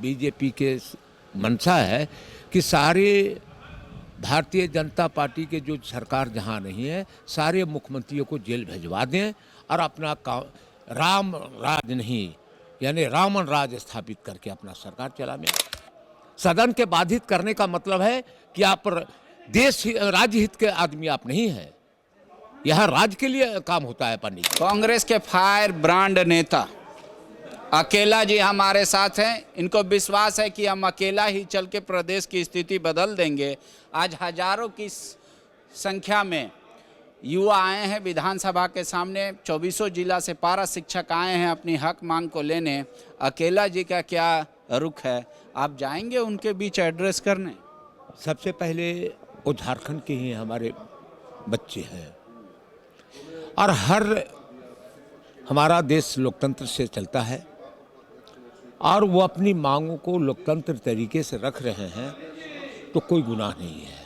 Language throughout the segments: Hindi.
बीजेपी के मंशा है कि सारे भारतीय जनता पार्टी के जो सरकार जहां नहीं है, सारे मुख्यमंत्रियों को जेल भिजवा दें और अपना राम राज नहीं यानी रावण राज स्थापित करके अपना सरकार चलाएं। सदन के बाधित करने का मतलब है कि आप देश राज्य हित के आदमी आप नहीं है। यह राज्य के लिए काम होता है पंडित जी। कांग्रेस के फायर ब्रांड नेता अकेला जी हमारे साथ हैं। इनको विश्वास है कि हम अकेला ही चल के प्रदेश की स्थिति बदल देंगे। आज हजारों की संख्या में युवा आए हैं विधानसभा के सामने। 24 जिला से पारा शिक्षक आए हैं अपनी हक मांग को लेने। अकेला जी का क्या रुख है, आप जाएंगे उनके बीच एड्रेस करने? सबसे पहले वो झारखंड के ही हमारे बच्चे हैं और हमारा देश लोकतंत्र से चलता है और वो अपनी मांगों को लोकतंत्र तरीके से रख रहे हैं तो कोई गुनाह नहीं है।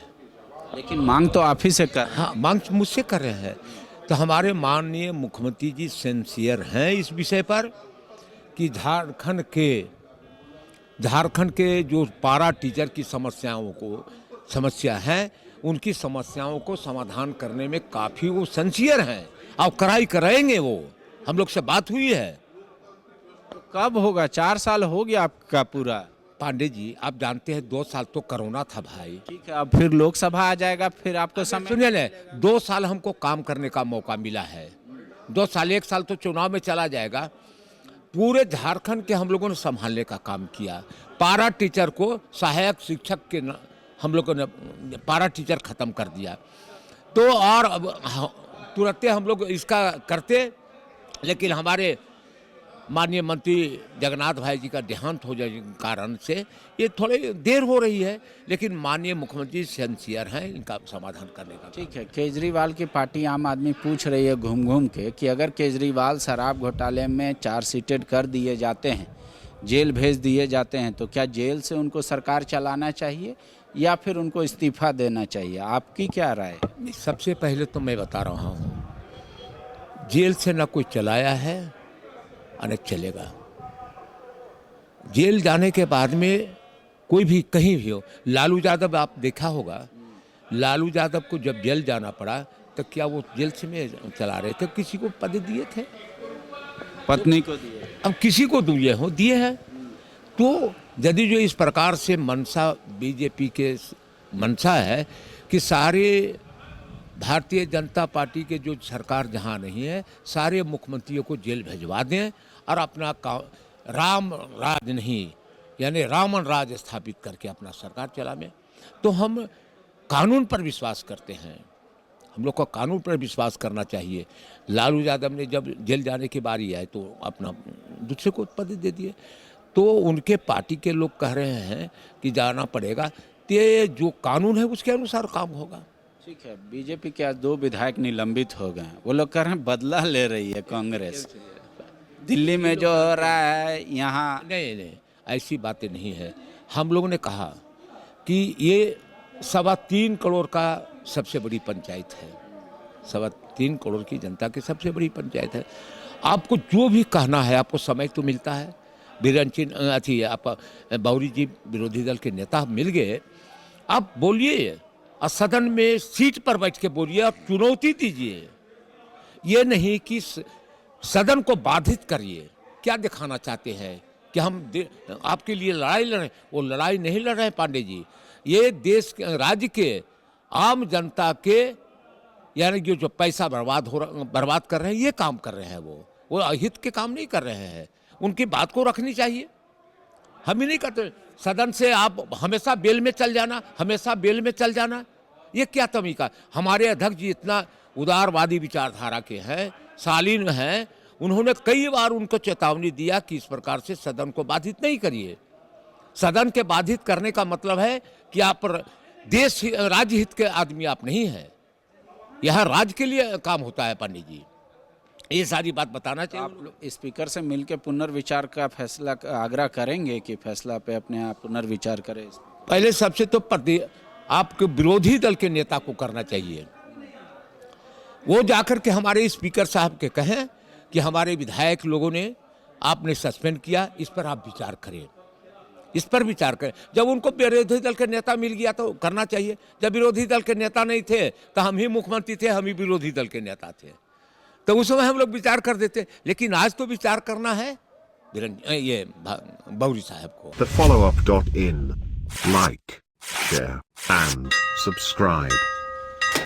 लेकिन मांग तो आप ही से कर। हाँ, मांग मुझसे कर रहे हैं। तो हमारे माननीय मुख्यमंत्री जी सिंसियर हैं इस विषय पर कि झारखंड के जो पारा टीचर की समस्या है, उनकी समस्याओं को समाधान करने में काफ़ी वो सिंसियर हैं और कराएंगे। वो हम लोग से बात हुई है। तो कब होगा? 4 साल हो गया आपका पूरा। पांडे जी आप जानते हैं 2 साल तो कोरोना था भाई। ठीक है, अब फिर लोकसभा आ जाएगा, फिर आपको समय। सुनिए ना, 2 साल हमको काम करने का मौका मिला है। 2 साल, 1 साल तो चुनाव में चला जाएगा। पूरे झारखंड के हम लोगों ने संभालने का काम किया। पारा टीचर को सहायक शिक्षक के हम लोगों ने पारा टीचर खत्म कर दिया। तो और अब तुरंत हम लोग इसका करते, लेकिन हमारे माननीय मंत्री जगन्नाथ भाई जी का देहांत हो जाने के कारण से ये थोड़ी देर हो रही है, लेकिन माननीय मुख्यमंत्री सिंसियर हैं इनका समाधान करने का। ठीक है, केजरीवाल की पार्टी आम आदमी पूछ रही है घूम घूम के कि अगर केजरीवाल शराब घोटाले में चार्जशीटेड कर दिए जाते हैं, जेल भेज दिए जाते हैं, तो क्या जेल से उनको सरकार चलाना चाहिए या फिर उनको इस्तीफा देना चाहिए? आपकी क्या राय है? सबसे पहले तो मैं बता रहा हूँ, जेल से न कोई चलाया है और चलेगा। जेल जाने के बाद में कोई भी कहीं भी हो, लालू यादव आप देखा होगा, लालू यादव को जब जेल जाना पड़ा तो क्या वो जेल से में चला रहे थे? किसी को पद दिए थे, पत्नी को दिए, अब किसी को दिए हैं। तो यदि जो इस प्रकार से मंशा बीजेपी के मंशा है कि सारे भारतीय जनता पार्टी के जो सरकार जहां नहीं है, सारे मुख्यमंत्रियों को जेल भिजवा दें और अपना राम राज नहीं यानी रावण राज स्थापित करके अपना सरकार चलाएं, तो हम कानून पर विश्वास करते हैं। हम लोग को कानून पर विश्वास करना चाहिए। लालू यादव ने जब जेल जाने की बारी आई तो अपना दूसरे को पद दे दिए। तो उनके पार्टी के लोग कह रहे हैं कि जाना पड़ेगा, तो ये जो कानून है उसके अनुसार काम होगा। ठीक है, बीजेपी के आज 2 विधायक निलंबित हो गए हैं। वो लोग कह रहे हैं बदला ले रही है कांग्रेस। दिल्ली में जो हो रहा है यहाँ नहीं, ऐसी बातें नहीं है। हम लोगों ने कहा कि ये 3.25 करोड़ का सबसे बड़ी पंचायत है, 3.25 करोड़ की जनता की सबसे बड़ी पंचायत है। आपको जो भी कहना है, आपको समय तो मिलता है। आप बावरी जी विरोधी दल के नेता मिल गए, आप बोलिए और सदन में सीट पर बैठ के बोलिए, आप चुनौती दीजिए। ये नहीं कि सदन को बाधित करिए। क्या दिखाना चाहते हैं कि हम आपके लिए लड़ाई लड़ रहे हैं? वो लड़ाई नहीं लड़ रहे हैं पांडे जी। ये देश राज्य के आम जनता के यानी जो पैसा बर्बाद कर रहे हैं, ये काम कर रहे हैं। वो अहित के काम नहीं कर रहे हैं। उनकी बात को रखनी चाहिए। हम ही नहीं करते। सदन से आप हमेशा बेल में चल जाना, ये क्या तरीका? हमारे अध्यक्ष जी इतना उदारवादी विचारधारा के हैं, शालीन हैं। उन्होंने कई बार उनको चेतावनी दिया कि इस प्रकार से सदन को बाधित नहीं करिए। सदन के बाधित करने का मतलब है कि आप देश राज्य हित के आदमी आप नहीं है। यह राज्य के लिए काम होता है पंडित जी। ये सारी बात बताना चाहिए। आप लोग स्पीकर से मिलकर पुनर्विचार का फैसला आग्रह करेंगे कि फैसला पे अपने आप पुनर्विचार करें? पहले सबसे तो आपके विरोधी दल के नेता को करना चाहिए। वो जाकर के हमारे स्पीकर साहब के कहें कि हमारे विधायक लोगों ने आपने सस्पेंड किया, इस पर आप विचार करें। इस पर विचार करें। जब उनको विरोधी दल के नेता मिल गया तो करना चाहिए। जब विरोधी दल के नेता नहीं थे तो हम ही मुख्यमंत्री थे, हम ही विरोधी दल के नेता थे, तो उस समय हम लोग विचार कर देते। लेकिन आज तो विचार करना है ये बौरी साहब को। The follow-up.in. Like, share, and subscribe.